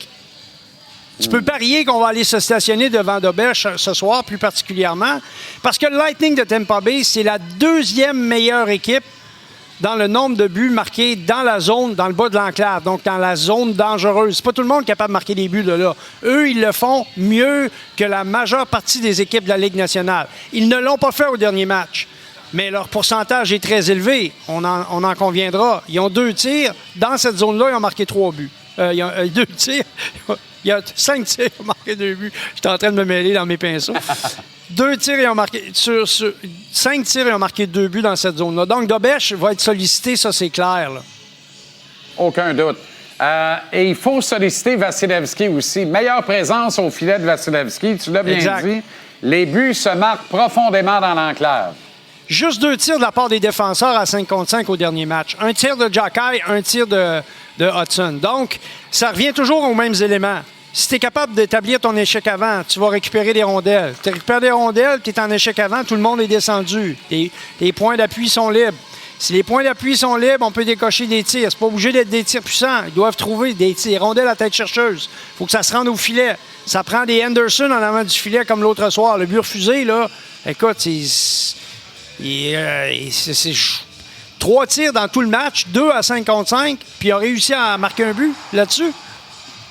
Tu peux parier qu'on va aller se stationner devant Dobesch ce soir, plus particulièrement, parce que le Lightning de Tampa Bay, c'est la 2e meilleure équipe dans le nombre de buts marqués dans la zone, dans le bas de l'enclave, donc dans la zone dangereuse. C'est pas tout le monde capable de marquer des buts de là. Eux, ils le font mieux que la majeure partie des équipes de la Ligue nationale. Ils ne l'ont pas fait au dernier match, mais leur pourcentage est très élevé. On en conviendra. Ils ont 2 tirs. Dans cette zone-là, ils ont marqué 3 buts. Il y a 2 tirs. Il y a 5 tirs, ils ont marqué 2 buts. J'étais en train de me mêler dans mes pinceaux. 2 tirs, ils ont marqué. Sur 5 tirs, ils ont marqué 2 buts dans cette zone-là. Donc, Dobesch va être sollicité, ça, c'est clair. Là. Aucun doute. Et il faut solliciter Vasilevski aussi. Meilleure présence au filet de Vasilevski, tu l'as bien dit. Les buts se marquent profondément dans l'enclave. Juste 2 tirs de la part des défenseurs à 5 contre 5 au dernier match. Un tir de Jacky, un tir de Hudson. Donc, ça revient toujours aux mêmes éléments. Si tu es capable d'établir ton échec avant, tu vas récupérer des rondelles. Tu récupères des rondelles, tu es en échec avant, tout le monde est descendu. Les points d'appui sont libres. Si les points d'appui sont libres, on peut décocher des tirs. C'est pas obligé d'être des tirs puissants. Ils doivent trouver des rondelles à tête chercheuse. Il faut que ça se rende au filet. Ça prend des Henderson en avant du filet comme l'autre soir. Le but refusé, là, écoute, c'est 3 tirs dans tout le match, 2 à 5 contre 5, puis il a réussi à marquer un but là-dessus,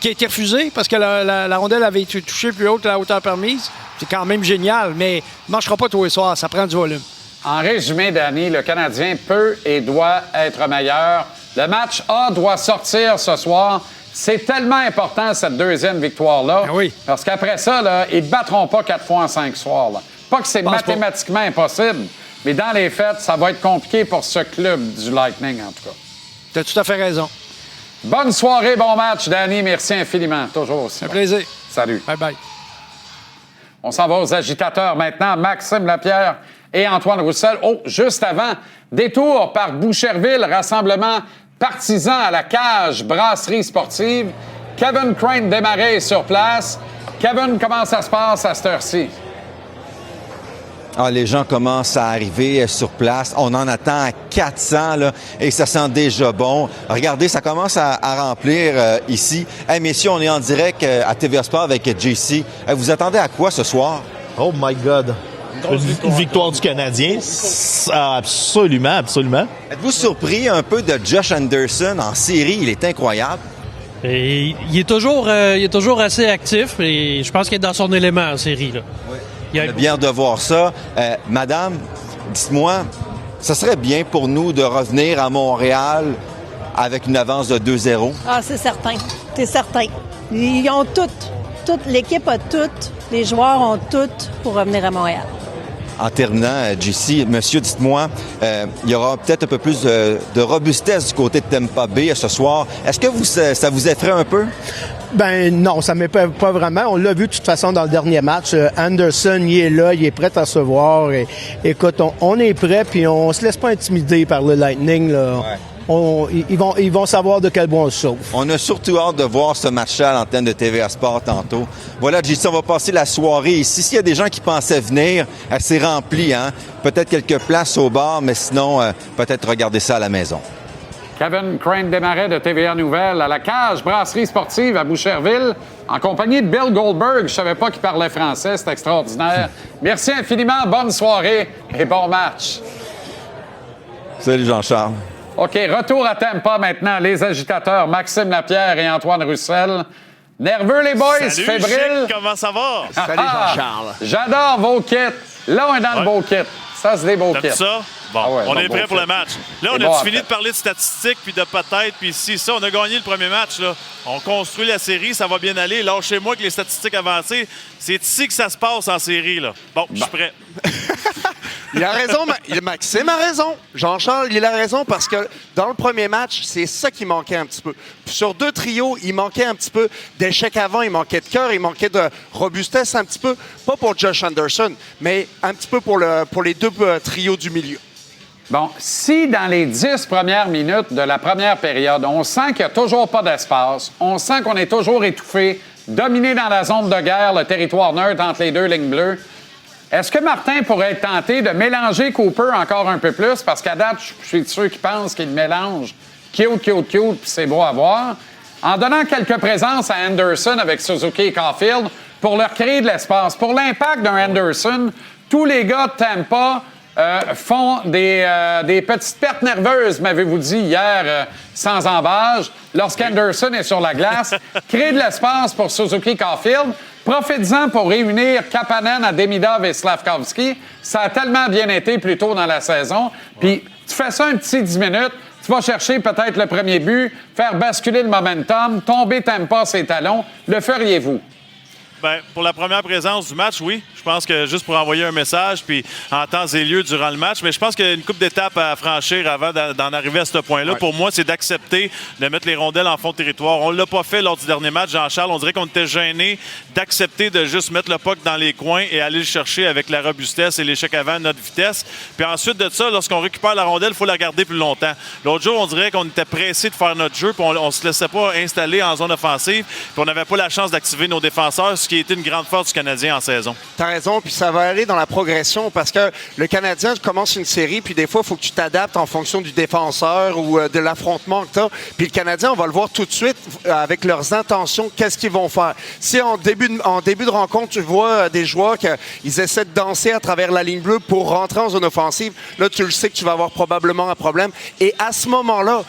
qui a été refusé parce que la rondelle avait été touchée plus haut que la hauteur permise. C'est quand même génial, mais il ne marchera pas tous les soirs, ça prend du volume. En résumé, Danny, le Canadien peut et doit être meilleur. Le match A doit sortir ce soir. C'est tellement important, cette 2e victoire-là. Ben oui. Parce qu'après ça, là, ils ne battront pas 4 fois en 5 soirs. Là. Pas que c'est mathématiquement impossible, mais dans les faits, ça va être compliqué pour ce club du Lightning, en tout cas. Tu as tout à fait raison. Bonne soirée, bon match, Danny. Merci infiniment. Toujours aussi. Un plaisir. Salut. Bye-bye. On s'en va aux agitateurs maintenant. Maxime Lapierre et Antoine Roussel. Oh, juste avant, détour par Boucherville, rassemblement partisan à la cage brasserie sportive. Kevin Crane Desmarais est sur place. Kevin, comment ça se passe à cette heure-ci? Ah, les gens commencent à arriver sur place. On en attend 400 là, et ça sent déjà bon. Regardez, ça commence à remplir ici. Hey, messieurs, on est en direct à TVA Sport avec JC. Vous attendez à quoi ce soir? Oh my God! Une victoire du Canadien? Absolument, absolument. Êtes-vous surpris un peu de Josh Anderson en série? Il est incroyable. Et il est toujours assez actif et je pense qu'il est dans son élément en série. Là. Oui. On a bien de voir ça. Madame, dites-moi, ça serait bien pour nous de revenir à Montréal avec une avance de 2-0? Ah, c'est certain. C'est certain. Ils ont toute l'équipe a toutes, les joueurs ont toutes pour revenir à Montréal. En terminant, JC, monsieur, dites-moi, il y aura peut-être un peu plus de robustesse du côté de Tampa Bay ce soir. Est-ce que ça vous effraie un peu? Ben non, ça ne m'épaisse pas vraiment. On l'a vu de toute façon dans le dernier match. Anderson, il est là, il est prêt à se voir. Et, écoute, on est prêt, puis on se laisse pas intimider par le Lightning. Là. ils vont savoir de quel bois on se chauffe. On a surtout hâte de voir ce match-là à l'antenne de TVA Sport tantôt. Voilà, JC, on va passer la soirée ici. S'il y a des gens qui pensaient venir, c'est rempli, hein? Peut-être quelques places au bar, mais sinon, peut-être regarder ça à la maison. Kevin Crane-Desmarais de TVA Nouvelles à la Cage Brasserie Sportive à Boucherville, en compagnie de Bill Goldberg. Je ne savais pas qu'il parlait français, c'est extraordinaire. Merci infiniment, bonne soirée et bon match. Salut Jean-Charles. OK, retour à Tampa maintenant. Les agitateurs Maxime Lapierre et Antoine Roussel. Nerveux les boys, Salut, fébriles. Chic, comment ça va? Salut Jean-Charles. J'adore vos kits. Là, on est dans le beau kit. Ça, c'est des beaux kits. T'aimes ça? Bon, Ah ouais, on bon, est prêt beau pour kit. le match. Là, on C'est a bon, fini en fait. de parler de statistiques, puis de peut-être, puis ici, ça. On a gagné le premier match, là. On construit la série, ça va bien aller. Lâchez-moi que les statistiques avancées, c'est ici que ça se passe en série, là. Bon, je suis prêt. Il a raison, Maxime a raison. Jean-Charles, il a raison parce que dans le premier match, c'est ça qui manquait un petit peu. Sur 2 trios, il manquait un petit peu d'échec avant, il manquait de cœur, il manquait de robustesse un petit peu. Pas pour Josh Anderson, mais un petit peu pour les 2 trios du milieu. Bon, si dans les 10 premières minutes de la première période, on sent qu'il n'y a toujours pas d'espace, on sent qu'on est toujours étouffé, dominé dans la zone de guerre, le territoire neutre entre les 2 lignes bleues, est-ce que Martin pourrait être tenté de mélanger Cooper encore un peu plus? Parce qu'à date, je suis de ceux qui pensent qu'il mélange cute, puis c'est beau à voir. En donnant quelques présences à Anderson avec Suzuki et Caulfield pour leur créer de l'espace. Pour l'impact d'un Anderson, tous les gars de Tampa font des petites pertes nerveuses, m'avez-vous dit hier, sans embâche, lorsqu'Anderson est sur la glace. Créer de l'espace pour Suzuki et Caulfield. Profites-en pour réunir Kapanen, Demidov et Slavkovski. Ça a tellement bien été plus tôt dans la saison. Puis tu fais ça un petit 10 minutes, tu vas chercher peut-être le premier but, faire basculer le momentum, tomber Tampa ses talons. Le feriez-vous? Bien, pour la première présence du match, oui. Je pense que juste pour envoyer un message, puis en temps et lieu durant le match, mais je pense qu'il y a une couple d'étapes à franchir avant d'en arriver à ce point-là. Ouais. Pour moi, c'est d'accepter de mettre les rondelles en fond de territoire. On ne l'a pas fait lors du dernier match, Jean-Charles. On dirait qu'on était gênés d'accepter de juste mettre le puck dans les coins et aller le chercher avec la robustesse et l'échec avant notre vitesse. Puis ensuite de ça, lorsqu'on récupère la rondelle, il faut la garder plus longtemps. L'autre jour, on dirait qu'on était pressé de faire notre jeu, puis on ne se laissait pas installer en zone offensive, puis on n'avait pas la chance d'activer nos défenseurs, ce qui a été une grande force du Canadien en saison. T'as raison, puis ça va aller dans la progression parce que le Canadien commence une série, puis des fois, il faut que tu t'adaptes en fonction du défenseur ou de l'affrontement que tu as. Puis le Canadien, on va le voir tout de suite avec leurs intentions, qu'est-ce qu'ils vont faire. Si en début de rencontre, tu vois des joueurs qu'ils essaient de danser à travers la ligne bleue pour rentrer en zone offensive, là, tu le sais que tu vas avoir probablement un problème. Et à ce moment-là,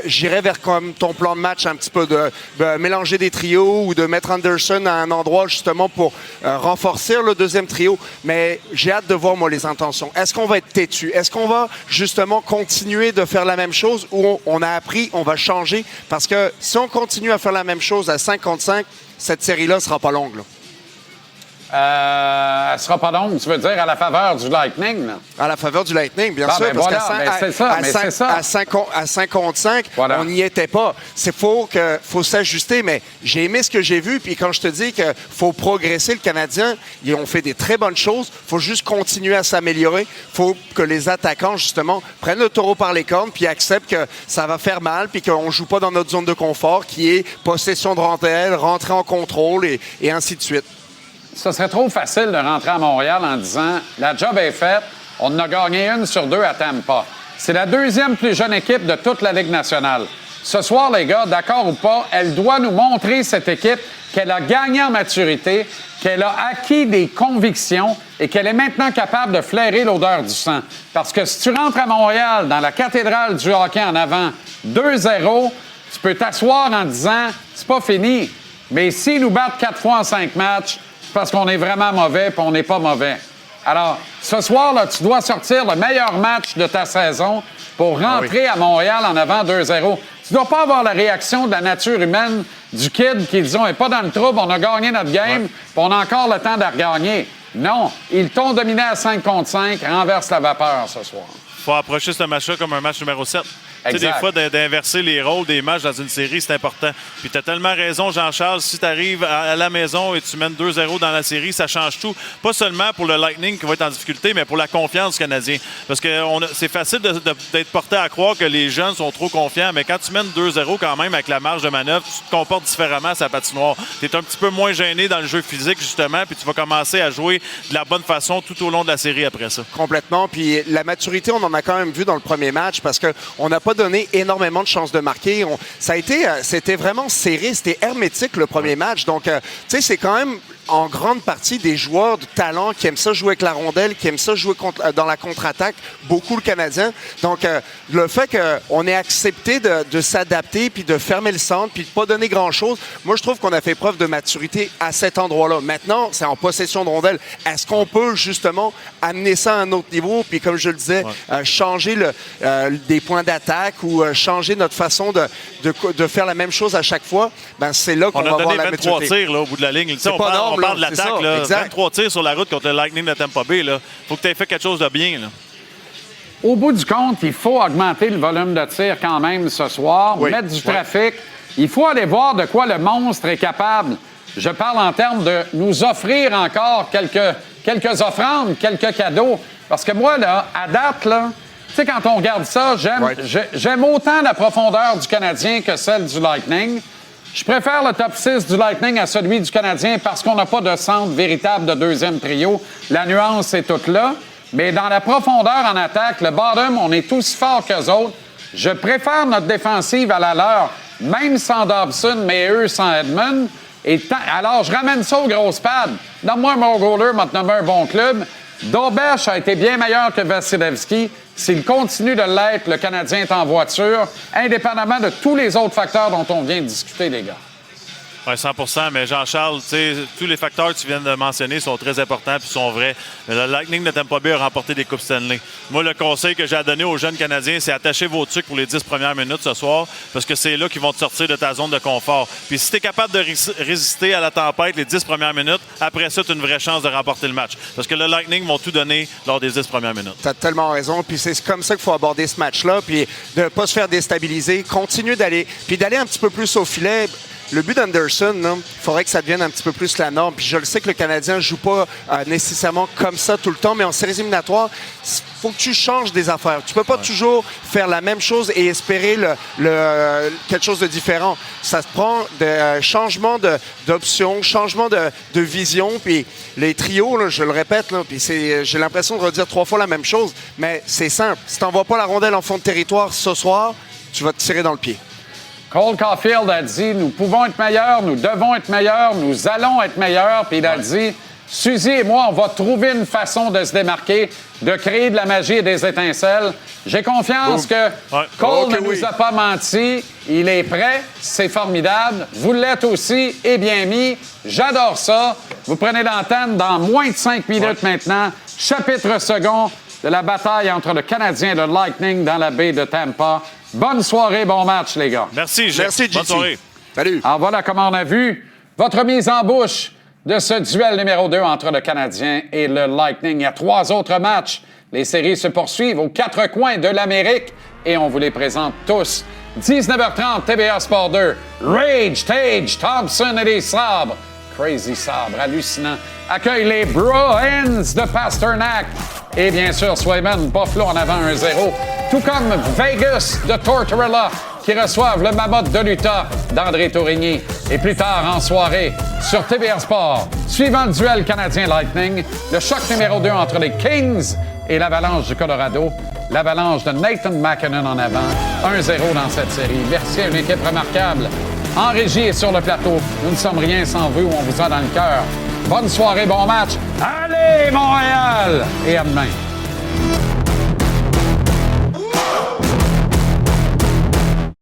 j'irais vers comme ton plan de match un petit peu de mélanger des trios ou de mettre Anderson à un endroit justement pour renforcer le deuxième trio. Mais j'ai hâte de voir, moi, les intentions. Est-ce qu'on va être têtu? Est-ce qu'on va justement continuer de faire la même chose ou on a appris, on va changer? Parce que si on continue à faire la même chose à 5-5, cette série-là ne sera pas longue, là. Elle sera pas longue, tu veux dire, à la faveur du Lightning, là? À la faveur du Lightning, bien sûr. Ben parce voilà, c'est ça. À 5 contre 5, voilà. On n'y était pas. C'est faut s'ajuster, mais j'ai aimé ce que j'ai vu. Puis quand je te dis qu'il faut progresser, le Canadien, ils ont fait des très bonnes choses. Il faut juste continuer à s'améliorer. Il faut que les attaquants, justement, prennent le taureau par les cornes puis acceptent que ça va faire mal puis qu'on ne joue pas dans notre zone de confort qui est possession de rondelles, rentrer en contrôle et ainsi de suite. Ça serait trop facile de rentrer à Montréal en disant « La job est faite, on en a gagné 1 sur 2 à Tampa. » C'est la 2e plus jeune équipe de toute la Ligue nationale. Ce soir, les gars, d'accord ou pas, elle doit nous montrer, cette équipe, qu'elle a gagné en maturité, qu'elle a acquis des convictions et qu'elle est maintenant capable de flairer l'odeur du sang. Parce que si tu rentres à Montréal, dans la cathédrale du hockey en avant, 2-0, tu peux t'asseoir en disant « C'est pas fini. » Mais s'ils nous battent 4 fois en 5 matchs, parce qu'on est vraiment mauvais puis on n'est pas mauvais. Alors, ce soir, là, tu dois sortir le meilleur match de ta saison pour rentrer à Montréal en avant 2-0. Tu dois pas avoir la réaction de la nature humaine du kid qui dit « On n'est pas dans le trouble, on a gagné notre game, puis on a encore le temps de regagner. » Non, ils t'ont dominé à 5 contre 5, renverse la vapeur ce soir. Il faut approcher ce match-là comme un match numéro 7. Tu sais, des fois, d'inverser les rôles des matchs dans une série, c'est important. Puis tu as tellement raison, Jean-Charles, si tu arrives à la maison et tu mènes 2-0 dans la série, ça change tout. Pas seulement pour le Lightning qui va être en difficulté, mais pour la confiance du Canadien. Parce que c'est facile d'être porté à croire que les jeunes sont trop confiants, mais quand tu mènes 2-0 quand même avec la marge de manœuvre, tu te comportes différemment à sa patinoire. Tu es un petit peu moins gêné dans le jeu physique, justement, puis tu vas commencer à jouer de la bonne façon tout au long de la série après ça. Complètement. Puis la maturité, on en a quand même vu dans le premier match parce qu'on n'a pas donné énormément de chances de marquer. C'était vraiment serré, c'était hermétique le premier match. Donc, tu sais, c'est quand même en grande partie des joueurs de talent qui aiment ça jouer avec la rondelle, qui aiment ça jouer dans la contre-attaque, beaucoup le Canadien. Donc, le fait qu'on ait accepté de s'adapter, puis de fermer le centre, puis de pas donner grand-chose, moi, je trouve qu'on a fait preuve de maturité à cet endroit-là. Maintenant, c'est en possession de rondelle. Est-ce qu'on peut, justement, amener ça à un autre niveau, puis comme je le disais, changer des points d'attaque ou changer notre façon de faire la même chose à chaque fois? Ben, c'est là qu'on va voir la maturité. On a donné 23 tirs là, au bout de la ligne. On parle de l'attaque. 23 tirs sur la route contre le Lightning de Tampa Bay. Il faut que tu aies fait quelque chose de bien. Là. Au bout du compte, il faut augmenter le volume de tir quand même ce soir, mettre du trafic. Il faut aller voir de quoi le monstre est capable. Je parle en termes de nous offrir encore quelques offrandes, quelques cadeaux. Parce que moi, là, à date, là, tu sais, quand on regarde ça, j'aime autant la profondeur du Canadien que celle du Lightning. Je préfère le top 6 du Lightning à celui du Canadien parce qu'on n'a pas de centre véritable de deuxième trio. La nuance est toute là. Mais dans la profondeur en attaque, le bottom, on est aussi fort qu'eux autres. Je préfère notre défensive à la leur, même sans Dobson, mais eux sans Edmund. Alors, je ramène ça aux grosses pads. Donne-moi un bon goaler, maintenant un bon club. Dobech a été bien meilleur que Vasilevski. S'il continue de l'être, le Canadien est en voiture, indépendamment de tous les autres facteurs dont on vient de discuter, les gars. Oui, 100%. Mais Jean-Charles, tous les facteurs que tu viens de mentionner sont très importants et sont vrais. Mais le Lightning de Tampa Bay a remporté des Coupes Stanley. Moi, le conseil que j'ai à donner aux jeunes Canadiens, c'est attacher vos trucs pour les 10 premières minutes ce soir parce que c'est là qu'ils vont te sortir de ta zone de confort. Puis si tu es capable de résister à la tempête les 10 premières minutes, après ça, tu as une vraie chance de remporter le match. Parce que le Lightning vont tout donner lors des 10 premières minutes. Tu as tellement raison. Puis c'est comme ça qu'il faut aborder ce match-là. Puis de ne pas se faire déstabiliser, continuer d'aller un petit peu plus au filet. Le but d'Anderson, il faudrait que ça devienne un petit peu plus la norme. Puis je le sais que le Canadien ne joue pas nécessairement comme ça tout le temps, mais en séries éliminatoires, il faut que tu changes des affaires. Tu peux pas toujours faire la même chose et espérer quelque chose de différent. Ça se prend de changement d'options, changement de vision. Puis les trios, là, je le répète, là, puis j'ai l'impression de redire 3 fois la même chose, mais c'est simple. Si tu n'envoies pas la rondelle en fond de territoire ce soir, tu vas te tirer dans le pied. Cole Caulfield a dit « Nous pouvons être meilleurs, nous devons être meilleurs, nous allons être meilleurs. » Puis il a dit « Suzy et moi, on va trouver une façon de se démarquer, de créer de la magie et des étincelles. » J'ai confiance que Cole ne nous a pas menti. Il est prêt. C'est formidable. Vous l'êtes aussi et bien mis. J'adore ça. Vous prenez l'antenne dans moins de 5 minutes maintenant. Chapitre second de la bataille entre le Canadien et le Lightning dans la baie de Tampa. Bonne soirée, bon match, les gars. Merci, bonne soirée. Salut. Alors voilà comment on a vu votre mise en bouche de ce duel numéro 2 entre le Canadien et le Lightning. Il y a 3 autres matchs. Les séries se poursuivent aux 4 coins de l'Amérique et on vous les présente tous. 19h30, TVA Sport 2. Rage, Tage, Thompson et les Sabres. Crazy Sabre, hallucinant. Accueille les Bruins de Pasternak. Et bien sûr, Swayman, Buffalo en avant 1-0. Tout comme Vegas de Tortorella qui reçoivent le Mammoth de l'Utah d'André Tourigny. Et plus tard en soirée, sur TVA Sport, suivant le duel Canadien-Lightning, le choc numéro 2 entre les Kings et l'Avalanche du Colorado. L'Avalanche de Nathan McKinnon en avant, 1-0 dans cette série. Merci à une équipe remarquable. En régie et sur le plateau, nous ne sommes rien sans vous, on vous a dans le cœur. Bonne soirée, bon match. Allez, Montréal! Et à demain.